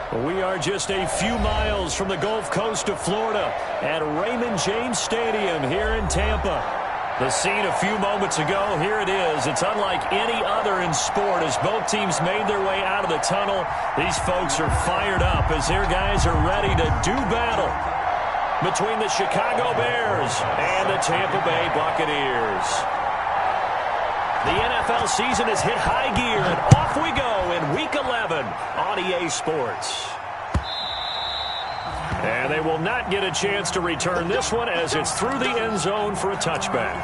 We are just a few miles from the Gulf Coast of Florida at Raymond James Stadium here in Tampa. The scene a few moments ago, here it is. It's unlike any other in sport as both teams made their way out of the tunnel. These folks are fired up as their guys are ready to do battle between the Chicago Bears and the Tampa Bay Buccaneers. The NFL season has hit high gear, and off we go in Week 11 on EA Sports. And they will not get a chance to return this one as it's through the end zone for a touchback.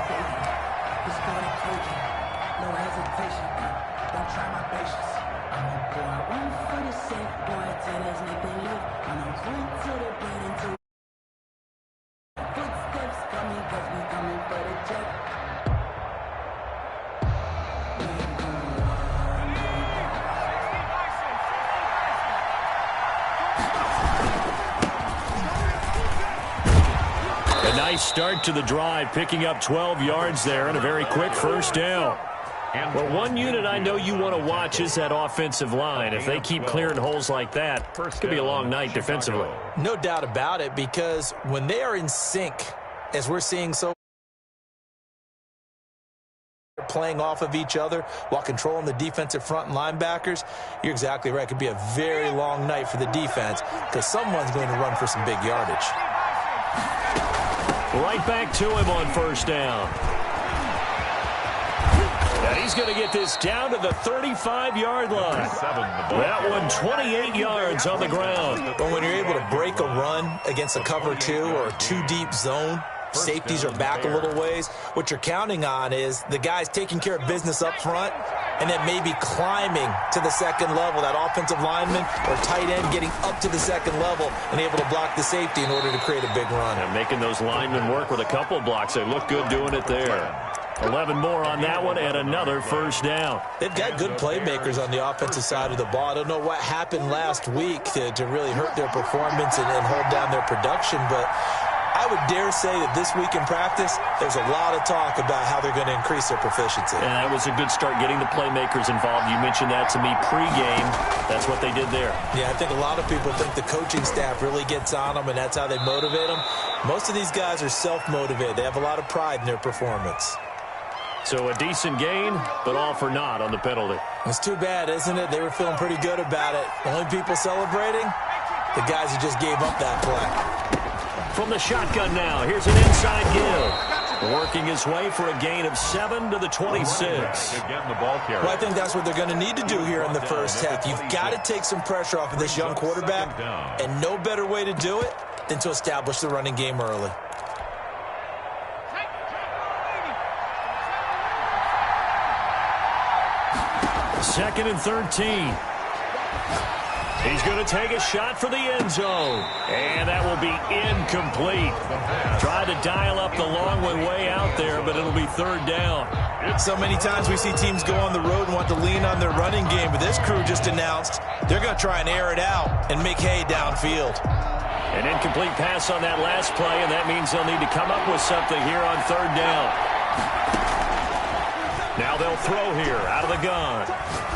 Nice start to the drive, picking up 12 yards there and a very quick first down. Well, one unit I know you want to watch is that offensive line. If they keep clearing holes like that, it could be a long night defensively. No doubt about it, because when they are in sync, as we're seeing so playing off of each other while controlling the defensive front and linebackers, you're exactly right. It could be a very long night for the defense because someone's going to run for some big yardage. Right back to him on first down. And he's going to get this down to the 35-yard line. That one 28 yards on the ground. But when you're able to break a run against a cover 2 or a 2-deep zone, safeties are back a little ways. What you're counting on is the guys taking care of business up front and then maybe climbing to the second level, that offensive lineman or tight end getting up to the second level and able to block the safety in order to create a big run. And making those linemen work with a couple of blocks. They look good doing it there. 11 more on that one and another first down. They've got good playmakers on the offensive side of the ball. I don't know what happened last week to really hurt their performance and hold down their production, but I would dare say that this week in practice, there's a lot of talk about how they're going to increase their proficiency. And that was a good start getting the playmakers involved. You mentioned that to me pregame. That's what they did there. Yeah, I think a lot of people think the coaching staff really gets on them, and that's how they motivate them. Most of these guys are self-motivated. They have a lot of pride in their performance. So a decent gain, but all for naught on the penalty. It's too bad, isn't it? They were feeling pretty good about it. The only people celebrating, the guys who just gave up that play. From the shotgun now, here's an inside give. Working his way for a gain of 7 to the 26. Well, I think that's what they're going to need to do here in the first half. You've got to take some pressure off of this young quarterback, and no better way to do it than to establish the running game early. Second and 13. He's going to take a shot for the end zone. And that will be incomplete. Tried to dial up the long one way out there, but it'll be third down. So many times we see teams go on the road and want to lean on their running game, but this crew just announced they're going to try and air it out and make hay downfield. An incomplete pass on that last play, and that means they'll need to come up with something here on third down. Now they'll throw here out of the gun.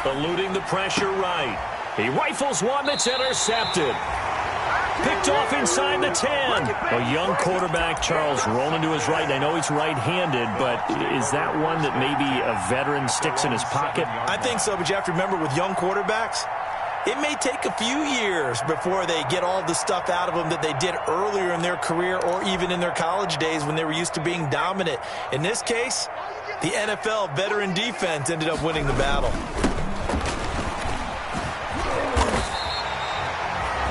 Eluding the pressure right. He rifles one that's intercepted. Picked off inside the 10. A young quarterback, Charles, rolling to his right. I know he's right-handed, but is that one that maybe a veteran sticks in his pocket? I think so, but you have to remember with young quarterbacks, it may take a few years before they get all the stuff out of them that they did earlier in their career or even in their college days when they were used to being dominant. In this case, the NFL veteran defense ended up winning the battle.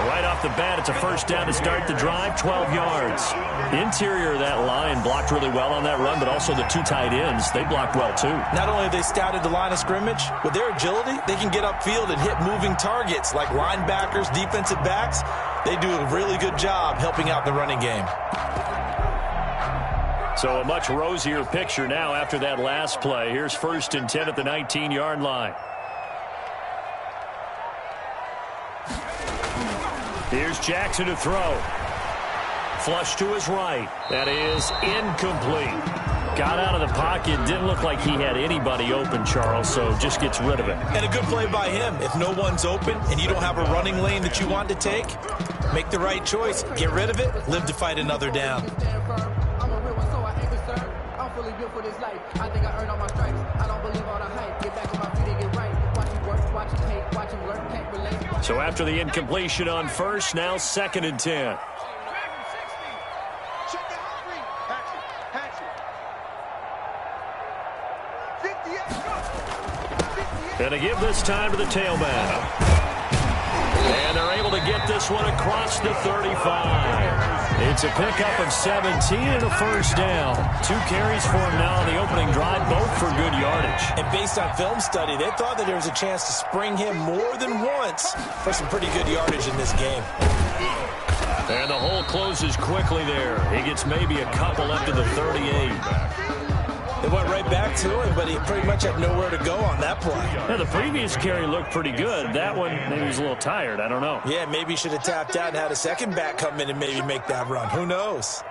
Right off the bat, it's a first down to start the drive, 12 yards. The interior of that line blocked really well on that run, but also the two tight ends, they blocked well too. Not only have they scouted the line of scrimmage, with their agility, they can get upfield and hit moving targets like linebackers, defensive backs. They do a really good job helping out the running game. So a much rosier picture now after that last play. Here's first and 10 at the 19-yard line. Here's Jackson to throw. Flush to his right. That is incomplete. Got out of the pocket. Didn't look like he had anybody open, Charles, so just gets rid of it. And a good play by him. If no one's open and you don't have a running lane that you want to take, make the right choice. Get rid of it. Live to fight another down. So after the incompletion on first, now 2nd and 10. And to give this time to the tailback. And they're able to get this one across the 35. It's a pickup of 17 and a first down. 2 carries for him now on the opening drive, both for good yardage. And based on film study, they thought that there was a chance to spring him more than once for some pretty good yardage in this game. And the hole closes quickly there. He gets maybe a couple up to the 38. They went right back to him, but he pretty much had nowhere to go on that play. Yeah, the previous carry looked pretty good. That one, maybe he was a little tired. I don't know. Yeah, maybe he should have tapped out and had a second back come in and maybe make that run. Who knows?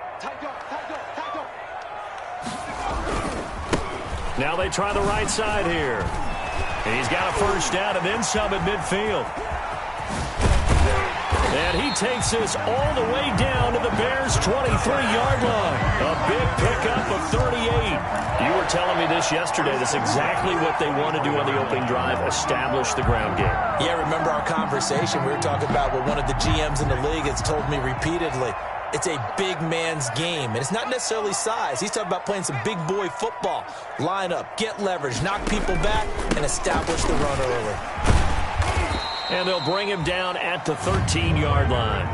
Now they try the right side here. And he's got a first down and then some at midfield. And he takes this all the way down to the Bears' 23-yard line. A big pickup of 38. You were telling me this yesterday. That's exactly what they want to do on the opening drive, establish the ground game. Yeah, remember our conversation? We were talking about what one of the GMs in the league has told me repeatedly. It's a big man's game, and it's not necessarily size. He's talking about playing some big boy football. Line up, get leverage, knock people back, and establish the run early. And they'll bring him down at the 13-yard line.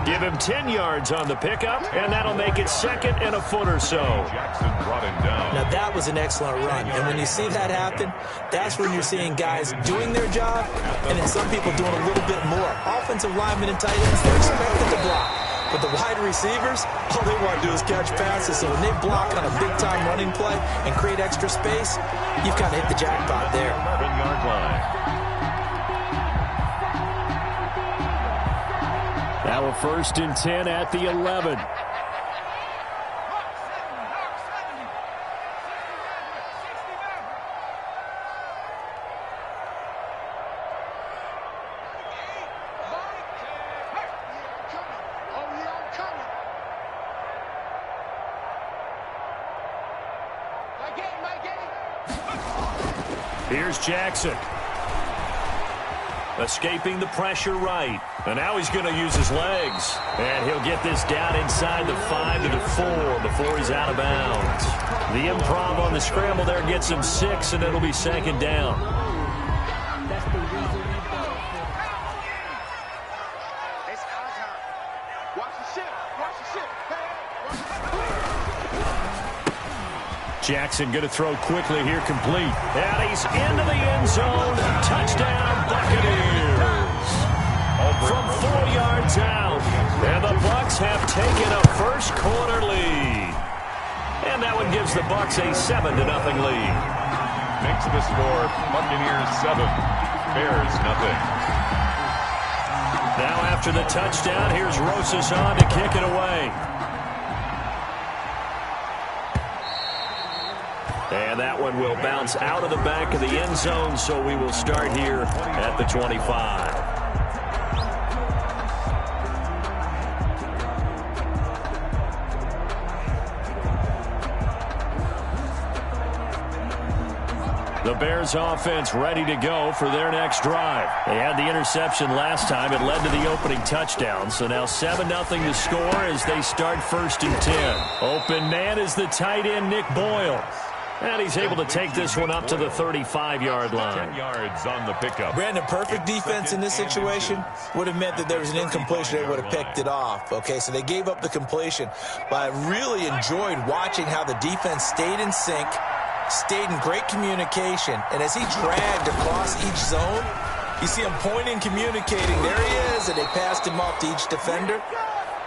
Give him 10 yards on the pickup, and that'll make it 2nd and a foot or so. Now, that was an excellent run. And when you see that happen, that's when you're seeing guys doing their job, and then some people doing a little bit more. Offensive linemen and tight ends, they're expected to block. But the wide receivers, all they want to do is catch passes. So when they block on a big-time running play and create extra space, you've got to hit the jackpot there. 11-yard line. Now a 1st and 10 at the 11. Here's Jackson. Escaping the pressure right. And now he's going to use his legs. And he'll get this down inside the 5 to the 4 before he's out of bounds. The improv on the scramble there gets him 6, and it'll be 2nd down. Jackson going to throw quickly here, complete. And he's into the end zone. Touchdown, Buccaneers. From 4 yards out. And the Bucs have taken a first-quarter lead. And that one gives the Bucs a 7-0 lead. Makes the score Buccaneers 7, Bears nothing. Now after the touchdown, here's Rosas on to kick it away. And that one will bounce out of the back of the end zone, so we will start here at the 25. The Bears offense ready to go for their next drive. They had the interception last time. It led to the opening touchdown. So now 7-0 to score as they start 1st and 10. Open man is the tight end, Nick Boyle. And he's able to take this one up to the 35-yard line. 10 yards on the pickup. Brandon, perfect defense in this situation would have meant that there was an incompletion. They would have picked it off. Okay, so they gave up the completion. But I really enjoyed watching how the defense stayed in sync, stayed in great communication. And as he dragged across each zone, you see him pointing, communicating. There he is, and they passed him off to each defender.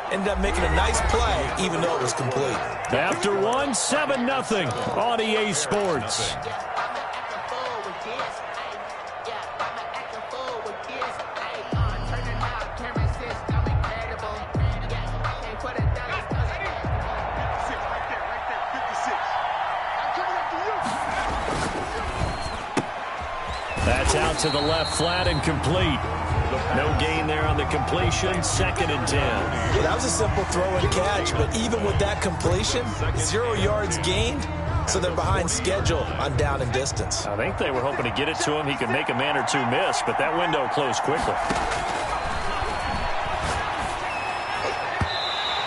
Ended up making a nice play, even though it was complete. After one, 7-0 on EA Sports. That's out to the left, flat and complete. No gain there on the completion, 2nd and 10. Yeah, that was a simple throw and catch, but even with that completion, 0 yards gained, so they're behind schedule on down and distance. I think they were hoping to get it to him. He could make a man or two miss, but that window closed quickly.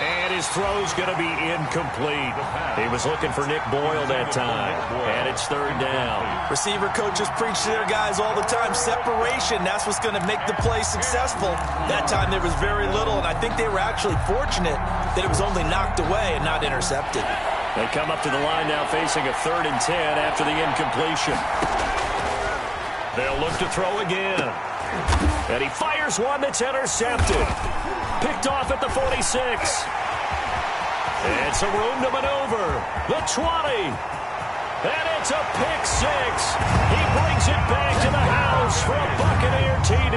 And his throw's going to be incomplete. He was looking for Nick Boyle that time, and it's 3rd down. Receiver coaches preach to their guys all the time. Separation, that's what's going to make the play successful. That time there was very little, and I think they were actually fortunate that it was only knocked away and not intercepted. They come up to the line now facing a 3rd and 10 after the incompletion. They'll look to throw again. And he fires one that's intercepted. Picked off at the 46. It's a room to maneuver. The 20. And it's a pick 6. He brings it back to the house for a Buccaneer TD.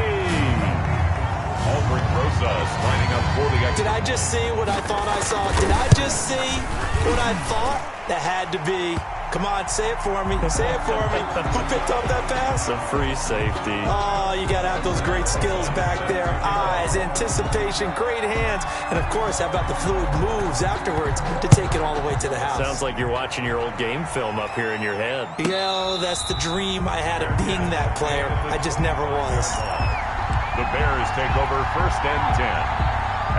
Albert Rosas lining up for the extra. Did I just see what I thought I saw? Did I just see what I thought? That had to be. Come on, say it for me. Say it for me. Who picked up that pass? The free safety. Oh, you got to have those great skills back there. Eyes, anticipation, great hands. And, of course, how about the fluid moves afterwards to take it all the way to the house? Sounds like you're watching your old game film up here in your head. Yo, that's the dream I had of being that player. I just never was. The Bears take over 1st and 10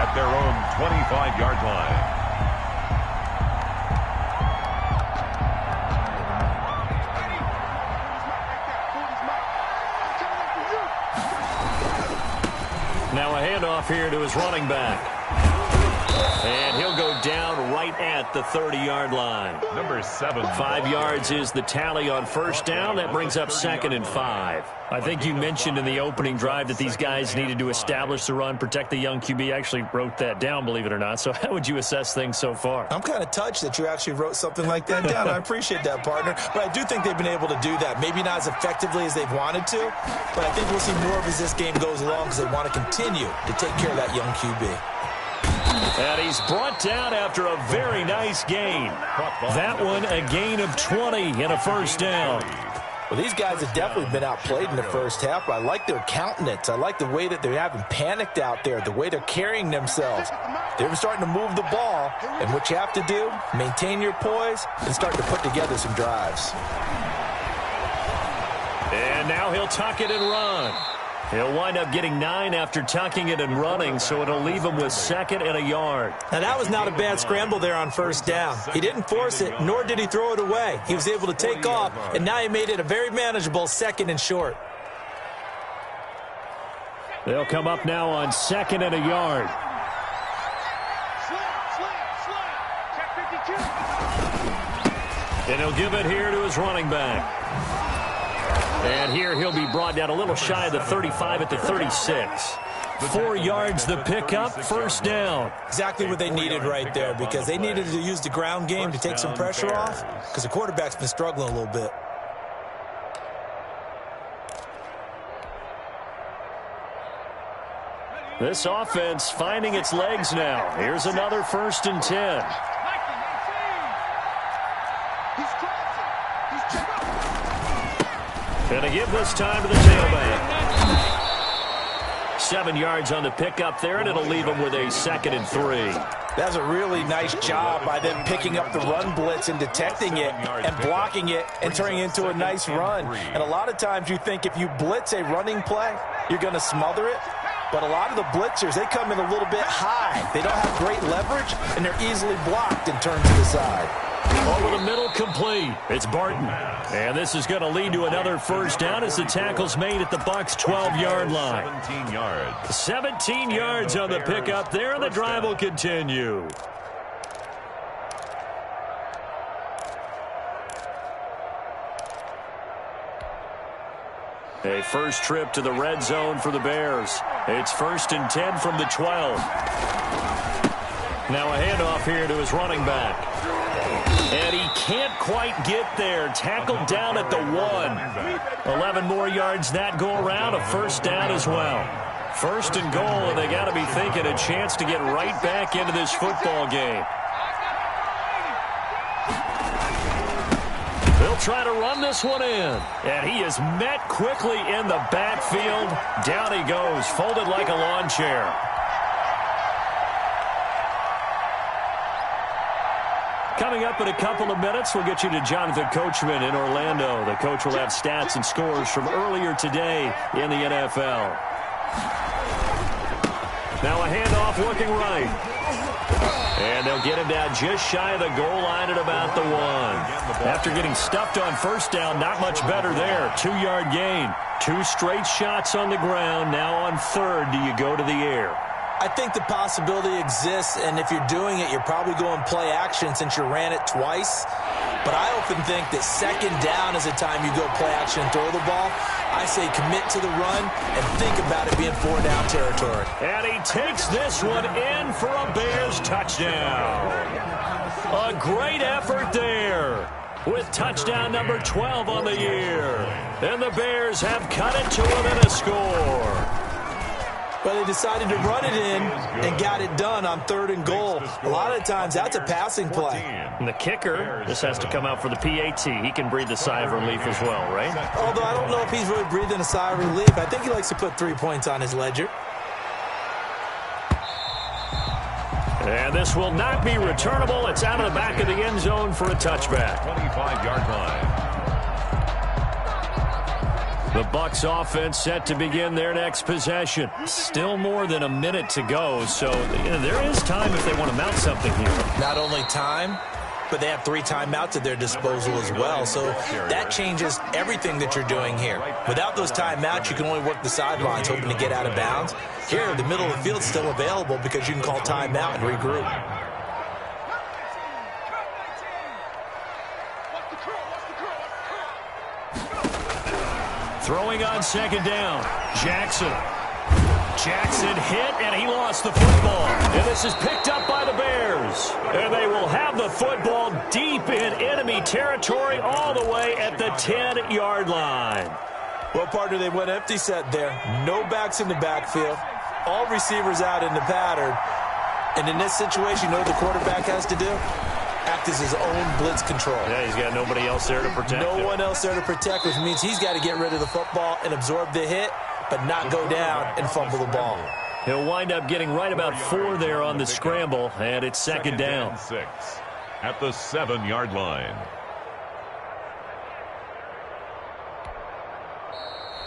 at their own 25-yard line. Now a handoff here to his running back. And he'll go down right at the 30-yard line. Number 7. 5 yards is the tally on 1st down. That brings up 2nd and 5. I think you mentioned in the opening drive that these guys needed to establish the run, protect the young QB. I actually wrote that down, believe it or not. So how would you assess things so far? I'm kind of touched that you actually wrote something like that down. I appreciate that, partner. But I do think they've been able to do that. Maybe not as effectively as they've wanted to, but I think we'll see more of as this game goes along because they want to continue to take care of that young QB. And he's brought down after a very nice gain. That one a gain of 20 and a 1st down. Well, these guys have definitely been outplayed in the first half, but I like their countenance. I like the way that they haven't panicked out there, the way they're carrying themselves. They're starting to move the ball, and what you have to do, maintain your poise and start to put together some drives. And now he'll tuck it and run. He'll wind up getting 9 after tucking it and running, so it'll leave him with 2nd and a yard. Now, that was not a bad scramble there on 1st down. He didn't force it, nor did he throw it away. He was able to take off, and now he made it a very manageable 2nd and short. They'll come up now on 2nd and a yard. And he'll give it here to his running back. And here he'll be brought down a little shy of the 35 at the 36. 4 yards the pickup, 1st down. Exactly what they needed right there, because they needed to use the ground game to take some pressure off, because the quarterback's been struggling a little bit. This offense finding its legs now. Here's another 1st and 10. Gonna give this time to the tailback. 7 yards on the pickup there, and it'll leave him with a 2nd and 3. That's a really nice job by them picking up the run blitz and detecting it and blocking it and turning it into a nice run. And a lot of times you think if you blitz a running play, you're going to smother it. But a lot of the blitzers, they come in a little bit high. They don't have great leverage, and they're easily blocked and turned to the side. Over the middle, complete. It's Barton. And this is going to lead to another 1st down as the tackle's made at the Bucs' 12-yard line. 17 yards. 17 yards on the pickup there, and the drive will continue. A first trip to the red zone for the Bears. It's 1st and 10 from the 12. Now a handoff here to his running back. And he can't quite get there. Tackled down at the 1. 11 more yards that go around. A 1st down as well. 1st and goal, and they got to be thinking a chance to get right back into this football game. They'll try to run this one in. And he is met quickly in the backfield. Down he goes, folded like a lawn chair. Coming up in a couple of minutes, we'll get you to Jonathan Coachman in Orlando. The coach will have stats and scores from earlier today in the NFL. Now a handoff looking right. And they'll get him down just shy of the goal line at about the 1. After getting stuffed on first down, not much better there. 2-yard gain. 2 straight shots on the ground. Now on third, do you go to the air? I think the possibility exists, and if you're doing it, you're probably going play action since you ran it twice. But I often think that second down is the time you go play action and throw the ball. I say commit to the run and think about it being 4-down territory. And he takes this one in for a Bears touchdown. A great effort there with touchdown number 12 on the year. And the Bears have cut it to within a score. Well, they decided to run it in and got it done on 3rd and goal. A lot of times, that's a passing play. And the kicker, this has to come out for the PAT. He can breathe a sigh of relief as well, right? Although I don't know if he's really breathing a sigh of relief. I think he likes to put 3 points on his ledger. And this will not be returnable. It's out of the back of the end zone for a touchback. 25-yard line. The Bucs offense set to begin their next possession. Still more than a minute to go, so there is time if they want to mount something here. Not only time, but they have 3 timeouts at their disposal as well, so that changes everything that you're doing here. Without those timeouts, you can only work the sidelines hoping to get out of bounds. Here, the middle of the field is still available because you can call timeout and regroup. Throwing on second down, Jackson hit, and he lost the football. And this is picked up by the Bears. And they will have the football deep in enemy territory all the way at the 10-yard line. Well, partner, they went empty set there. No backs in the backfield. All receivers out in the pattern. And in this situation, you know what the quarterback has to do? Act as his own blitz control. Yeah, he's got nobody else there to protect him. No one else there to protect, which means he's got to get rid of the football and absorb the hit, but not go down and fumble the ball. He'll wind up getting right about 4 there on the scramble, and it's second down. 6 at the 7-yard line.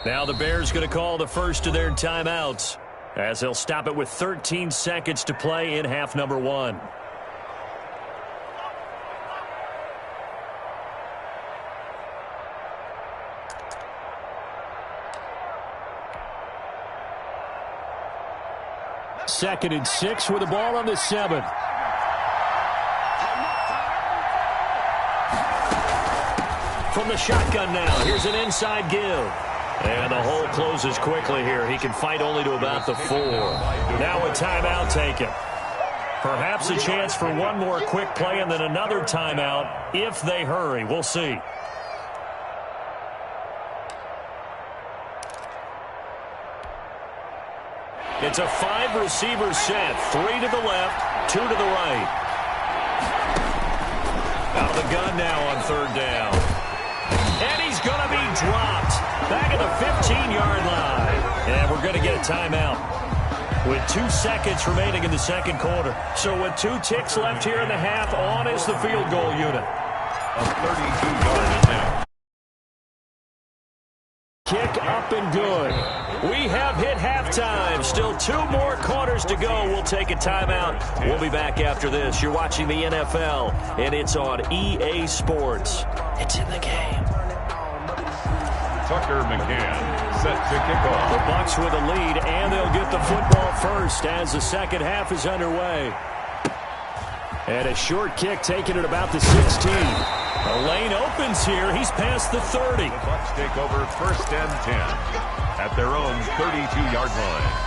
Now the Bears going to call the first of their timeouts as they'll stop it with 13 seconds to play in half number 1. Second and 6 with the ball on the 7. From the shotgun now, here's an inside give. And the hole closes quickly here. He can fight only to about the 4. Now a timeout taken. Perhaps a chance for one more quick play and then another timeout if they hurry. We'll see. It's a 5-receiver set. 3 to the left, 2 to the right. Out of the gun now on third down. And he's going to be dropped. Back at the 15-yard line. And we're going to get a timeout with 2 seconds remaining in the second quarter. So with 2 ticks left here in the half, on is the field goal unit. A 32-yard attempt. Kick up and good. We have hit halftime. Still 2 more quarters to go. We'll take a timeout. We'll be back after this. You're watching the NFL, and it's on EA Sports. It's in the game. Tucker McCann set to kick off. The Bucs with a lead, and they'll get the football first as the second half is underway. And a short kick taken at about the 16. A lane opens here. He's past the 30. The Bucs take over first and 10 at their own 32-yard line.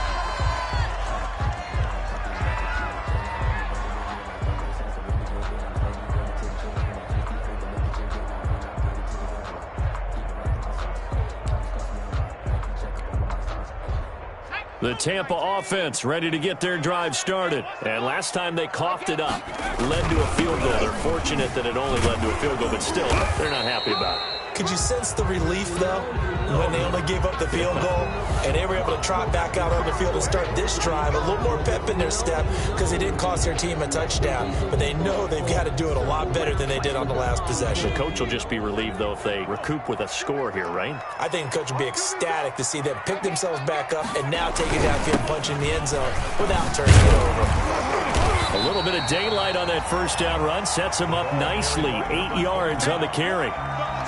The Tampa offense ready to get their drive started. And last time they coughed it up, led to a field goal. They're fortunate that it only led to a field goal, but still, they're not happy about it. Could you sense the relief, though, when they only gave up the field goal and they were able to trot back out on the field and start this drive? A little more pep in their step because they didn't cost their team a touchdown. But they know they've got to do it a lot better than they did on the last possession. The coach will just be relieved, though, if they recoup with a score here, right? I think the coach would be ecstatic to see them pick themselves back up and now take it downfield and punch in the end zone without turning it over. A little bit of daylight on that first down run sets him up nicely. 8 yards on the carry.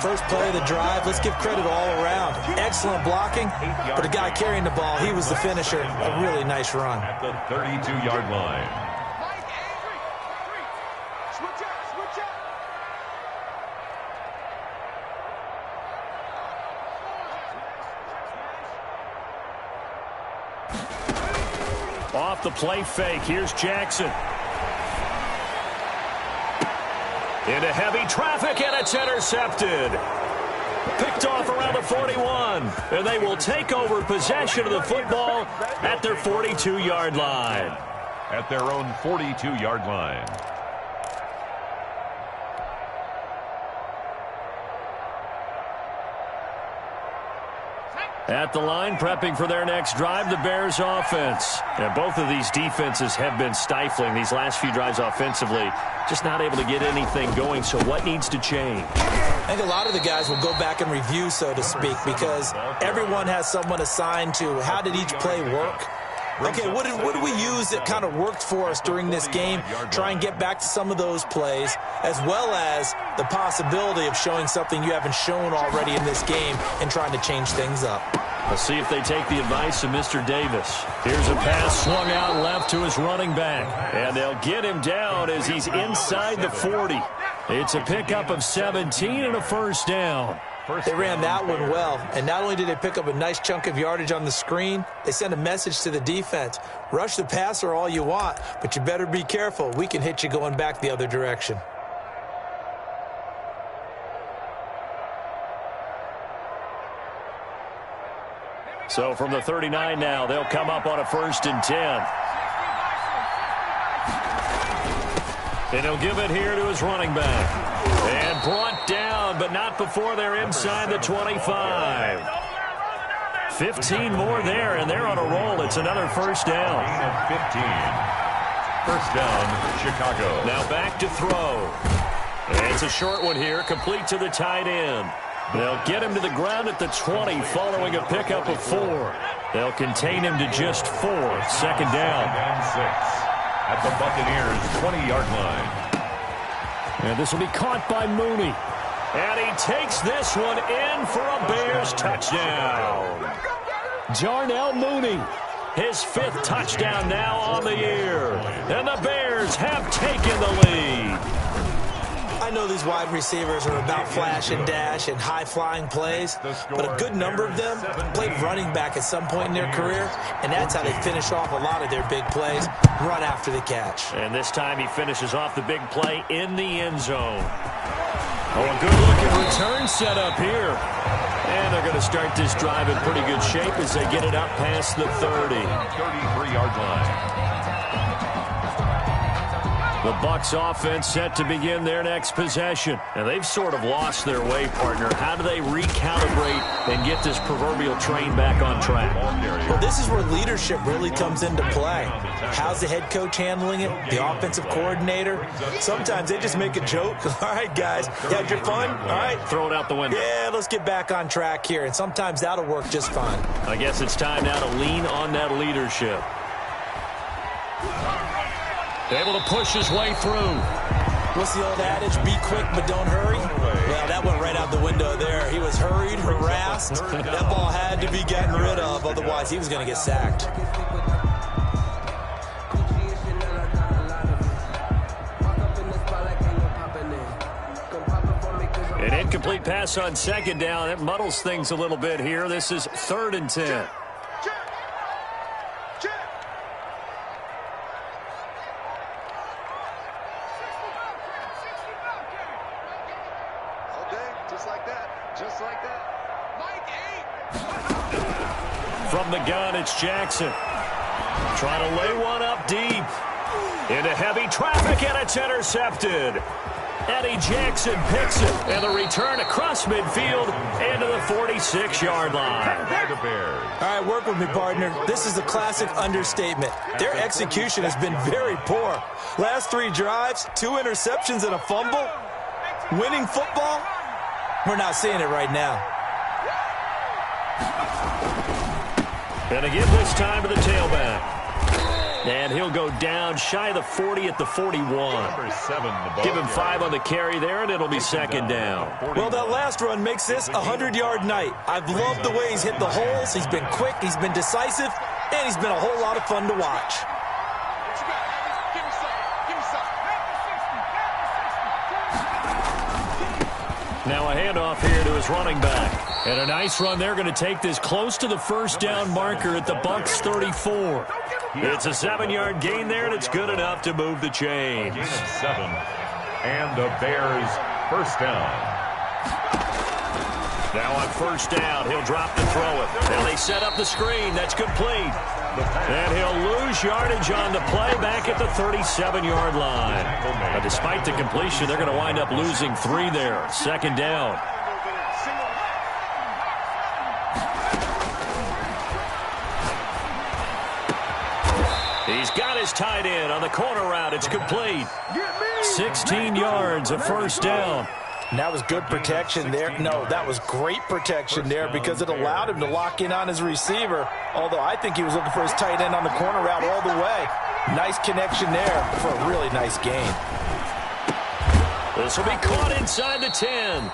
First play of the drive, let's give credit all around. Excellent blocking, but the guy carrying the ball, he was the finisher. A really nice run. At the 32-yard line. Off the play fake, here's Jackson. Into heavy traffic, and it's intercepted. Picked off around the 41, and they will take over possession of the football at their 42-yard line. At their own 42-yard line. At the line, prepping for their next drive, the Bears offense. And both of these defenses have been stifling these last few drives offensively. Just not able to get anything going, so what needs to change? I think a lot of the guys will go back and review, so to speak, because everyone has someone assigned to how did each play work. Okay, what did we use that kind of worked for us during this game? Try and get back to some of those plays, as well as the possibility of showing something you haven't shown already in this game and trying to change things up. Let's see if they take the advice of Mr. Davis. Here's a pass swung out left to his running back. And they'll get him down as he's inside the 40. It's a pickup of 17 and a first down. They ran that one well, and not only did they pick up a nice chunk of yardage on the screen, they sent a message to the defense. Rush the passer all you want, but you better be careful. We can hit you going back the other direction. So from the 39 now, they'll come up on a 1st and 10. And he'll give it here to his running back. And brought down, but not before they're inside the 25. 15 more there, and they're on a roll. It's another first down. 15. First down, Chicago. Now back to throw. And it's a short one here, complete to the tight end. They'll get him to the ground at the 20 following a pickup of 4. They'll contain him to just 4. Second down. And 6. At the Buccaneers' 20-yard line. And this will be caught by Mooney. And he takes this one in for a Bears touchdown. Jarnell Mooney, his 5th touchdown now on the year. And the Bears have taken the lead. I know these wide receivers are about flash and dash and high-flying plays, but a good number of them played running back at some point in their career, and that's how they finish off a lot of their big plays, run after the catch. And this time he finishes off the big play in the end zone. Oh, a good-looking return set up here. And they're going to start this drive in pretty good shape as they get it up past the 30. 33-yard line. The Bucs offense set to begin their next possession. And they've sort of lost their way, partner. How do they recalibrate and get this proverbial train back on track? Well, this is where leadership really comes into play. How's the head coach handling it? The offensive coordinator? Sometimes they just make a joke. All right, guys, you had your fun? All right. Throw it out the window. Yeah, let's get back on track here. And sometimes that'll work just fine. I guess it's time now to lean on that leadership. Able to push his way through. What's the old adage? Be quick, but don't hurry. Well, that went right out the window there. He was hurried, harassed. That ball had to be gotten rid of. Otherwise, he was going to get sacked. An incomplete pass on second down. It muddles things a little bit here. This is 3rd and 10. the gun, it's Jackson. Trying to lay one up deep. Into heavy traffic, and it's intercepted. Eddie Jackson picks it, and the return across midfield into the 46-yard line. All right, work with me, partner. This is a classic understatement. Their execution has been very poor. Last 3 drives, 2 interceptions and a fumble. Winning football? We're not seeing it right now. And again this time to the tailback. And he'll go down shy of the 40 at the 41. Give him 5 on the carry there, and it'll be second down. Well, that last run makes this a 100-yard night. I've loved the way he's hit the holes. He's been quick, he's been decisive, and he's been a whole lot of fun to watch. Now a handoff here to his running back. And a nice run there, going to take this close to the first down marker at the Bucs 34. It's a 7-yard gain there, and it's good enough to move the chains. Gain of 7, and the Bears first down. Now on first down, he'll drop to throw it. Now they set up the screen. That's complete. And he'll lose yardage on the play back at the 37-yard line. Now, despite the completion, they're going to wind up losing 3 there. Second down. He's got his tight end on the corner route. It's complete. 16 yards, a first down. And that was good protection there. No, that was great protection there because it allowed him to lock in on his receiver, although I think he was looking for his tight end on the corner route all the way. Nice connection there for a really nice gain. This will be caught inside the 10.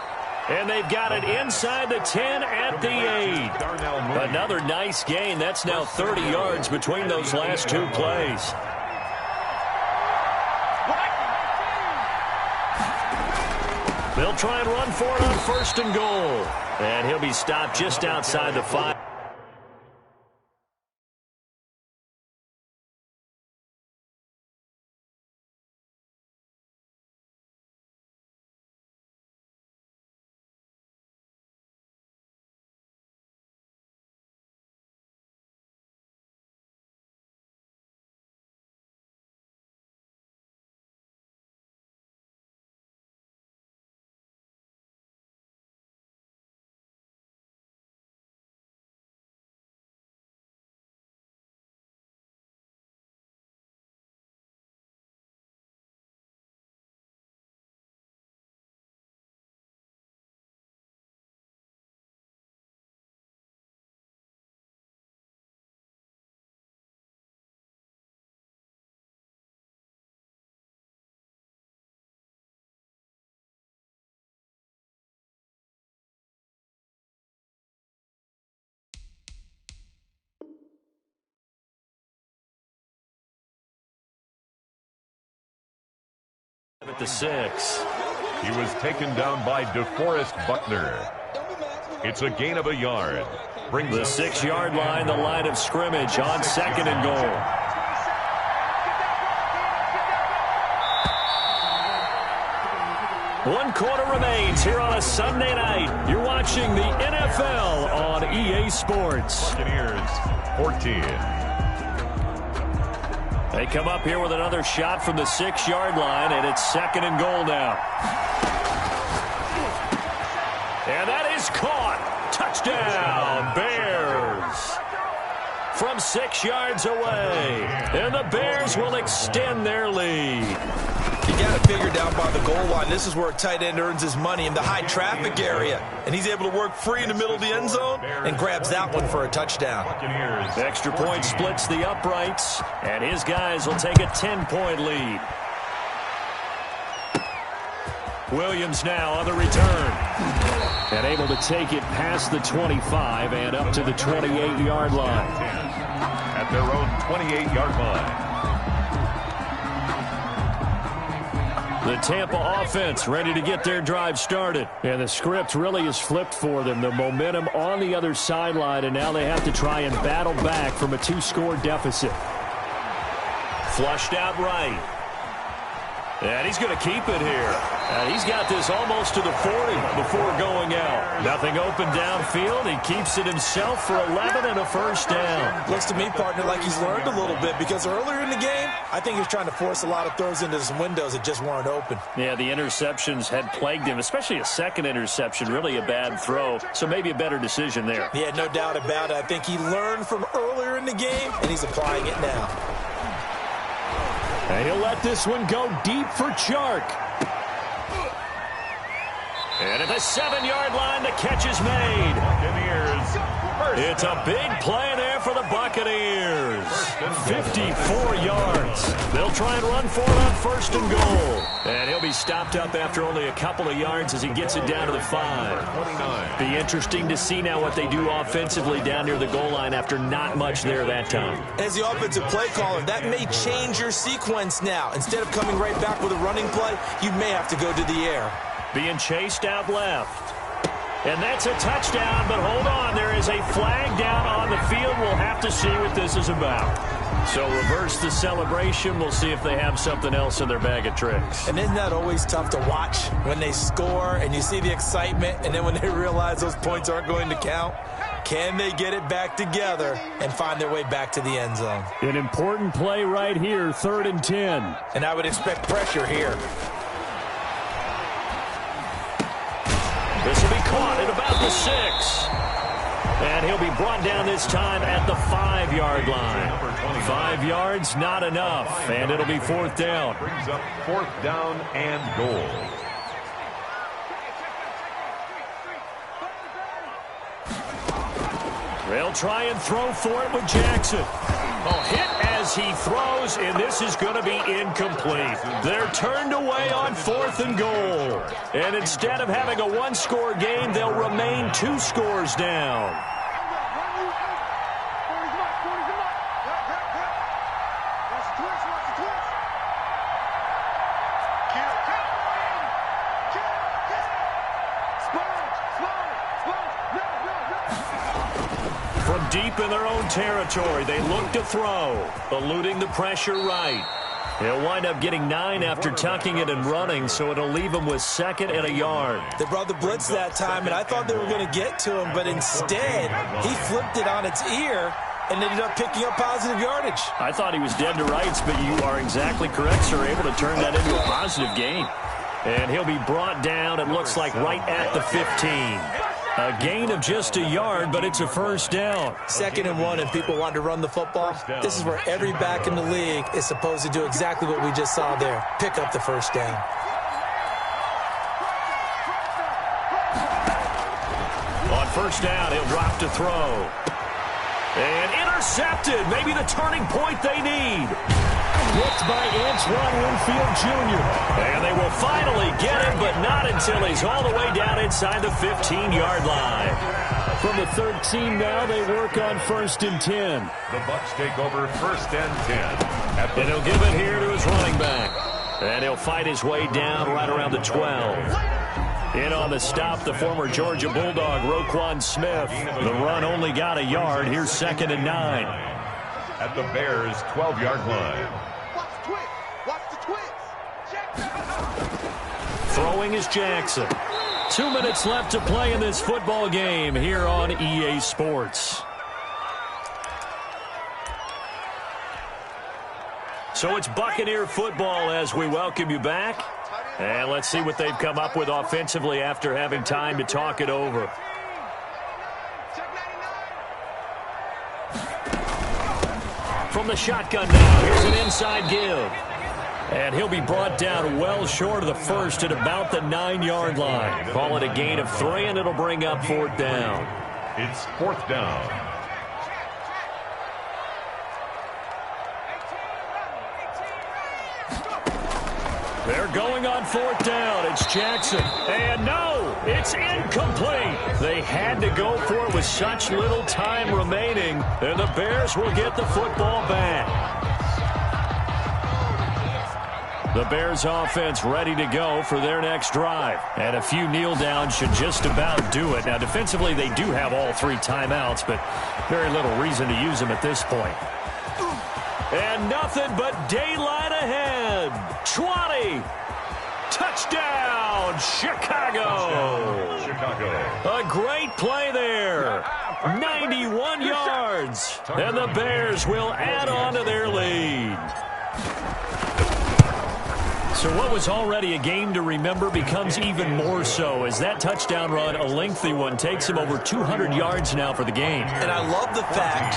And they've got it inside the 10 at the 8. Another nice gain. That's now 30 yards between those last 2 plays. They'll try and run for it on first and goal. And he'll be stopped just outside the 5. At the 6. He was taken down by DeForest Buckner. It's a gain of a yard. Brings the 6-yard line, the line of scrimmage on second and goal. One quarter remains here on a Sunday night. You're watching the NFL on EA Sports. Buccaneers 14. They come up here with another shot from the 6-yard line, and it's second and goal now. And that is caught. Touchdown, Bears. From 6 yards away. And the Bears will extend their lead. You got to figure down by the goal line. This is where a tight end earns his money in the high traffic area. And he's able to work free in the middle of the end zone and grabs that one for a touchdown. Extra point splits the uprights, and his guys will take a 10-point lead. Williams now on the return. And able to take it past the 25 and up to the 28-yard line. At their own 28-yard line. The Tampa offense ready to get their drive started. And the script really is flipped for them. The momentum on the other sideline, and now they have to try and battle back from a 2-score deficit. Flushed out right. And he's going to keep it here. He's got this almost to the 40 before going out. Nothing open downfield. He keeps it himself for 11 and a first down. Looks to me, partner, like he's learned a little bit because earlier in the game, I think he was trying to force a lot of throws into some windows that just weren't open. Yeah, the interceptions had plagued him, especially a second interception, really a bad throw. So maybe a better decision there. Yeah, no doubt about it. I think he learned from earlier in the game, and he's applying it now. And he'll let this one go deep for Chark. And at the 7-yard line, the catch is made. It's a big play there for the Buccaneers. 54 yards. They'll try and run for it on first and goal. And he'll be stopped up after only a couple of yards as he gets it down to the 5. Be interesting to see now what they do offensively down near the goal line after not much there that time. As the offensive play caller, that may change your sequence now. Instead of coming right back with a running play, you may have to go to the air. Being chased out left. And that's a touchdown, but hold on. There is a flag down on the field. We'll have to see what this is about. So reverse the celebration. We'll see if they have something else in their bag of tricks. And isn't that always tough to watch when they score and you see the excitement and then when they realize those points aren't going to count? Can they get it back together and find their way back to the end zone? An important play right here, 3rd and 10. And I would expect pressure here. This will be caught at about the 6. And he'll be brought down this time at the 5-yard line. 5 yards, not enough. And it'll be 4th down. Brings up 4th down and goal. They'll try and throw for it with Jackson. A hit as he throws, and this is going to be incomplete. They're turned away on 4th and goal. And instead of having a one-score game, they'll remain 2 scores down. From deep in their own territory, they look to throw, eluding the pressure right. He'll wind up getting 9 after tucking it and running, so it'll leave him with 2nd and a yard. They brought the blitz that time, and I thought they were going to get to him, but instead, he flipped it on its ear and ended up picking up positive yardage. I thought he was dead to rights, but you are exactly correct, sir, able to turn that into a positive gain. And he'll be brought down, it looks like, right at the 15. A gain of just a yard, but it's a first down. 2nd and 1, and people want to run the football. This is where every back in the league is supposed to do exactly what we just saw there. Pick up the first down. On first down, he'll drop to throw. And intercepted. Maybe the turning point they need. Picked by Antoine Winfield Jr. And they will finally get him, but not until he's all the way down inside the 15-yard line. From the 13 now, they work on 1st and 10. The Bucs take over 1st and 10. And he'll give it here to his running back. And he'll fight his way down right around the 12. In on the stop, the former Georgia Bulldog, Roquan Smith. The run only got a yard. Here's 2nd and 9. At the Bears' 12-yard line. Throwing is Jackson. 2 minutes left to play in this football game here on EA Sports. So it's Buccaneer football as we welcome you back. And let's see what they've come up with offensively after having time to talk it over. From the shotgun now, here's an inside give. And he'll be brought down well short of the first at about the 9-yard line. Call it a gain of 3, and it'll bring up 4th down. It's 4th down. They're going on 4th down. It's Jackson. And no, it's incomplete. They had to go for it with such little time remaining. And the Bears will get the football back. The Bears offense ready to go for their next drive. And a few kneel downs should just about do it. Now, defensively, they do have all 3 timeouts, but very little reason to use them at this point. And nothing but daylight ahead. 20. Touchdown, Chicago! A great play there. 91 yards. And the Bears will add on to their lead. So what was already a game to remember becomes even more so as that touchdown run, a lengthy one, takes him over 200 yards now for the game. And I love the fact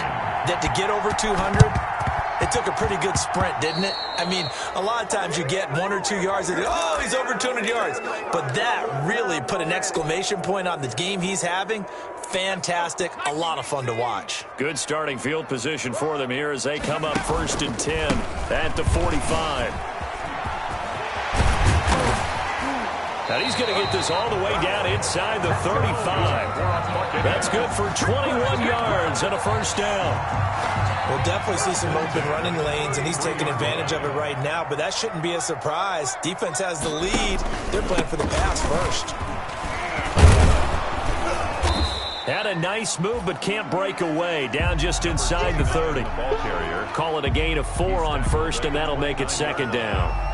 that to get over 200, it took a pretty good sprint, didn't it? I mean, a lot of times you get 1 or 2 yards and oh, he's over 200 yards. But that really put an exclamation point on the game he's having. Fantastic. A lot of fun to watch. Good starting field position for them here as they come up 1st and 10 at the 45. And he's going to get this all the way down inside the 35. That's good for 21 yards and a first down. We'll definitely see some open running lanes, and he's taking advantage of it right now, but that shouldn't be a surprise. Defense has the lead. They're playing for the pass first. Had a nice move, but can't break away. Down just inside the 30. Call it a gain of 4 on first, and that'll make it 2nd down.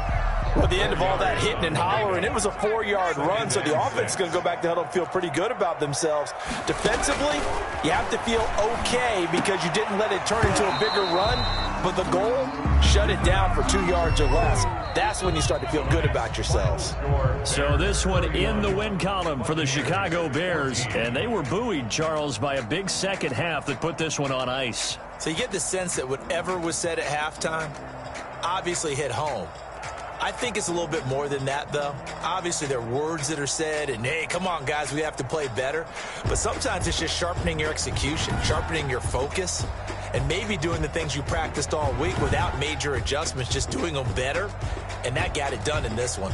Well, at the end of all that hitting and hollering, it was a 4-yard run, so the offense is going to go back to huddle and feel pretty good about themselves. Defensively, you have to feel okay because you didn't let it turn into a bigger run, but the goal, shut it down for 2 yards or less. That's when you start to feel good about yourselves. So this one in the win column for the Chicago Bears, and they were buoyed, Charles, by a big second half that put this one on ice. So you get the sense that whatever was said at halftime obviously hit home. I think it's a little bit more than that, though. Obviously, there are words that are said, and, hey, come on, guys, we have to play better. But sometimes it's just sharpening your execution, sharpening your focus, and maybe doing the things you practiced all week without major adjustments, just doing them better. And that got it done in this one.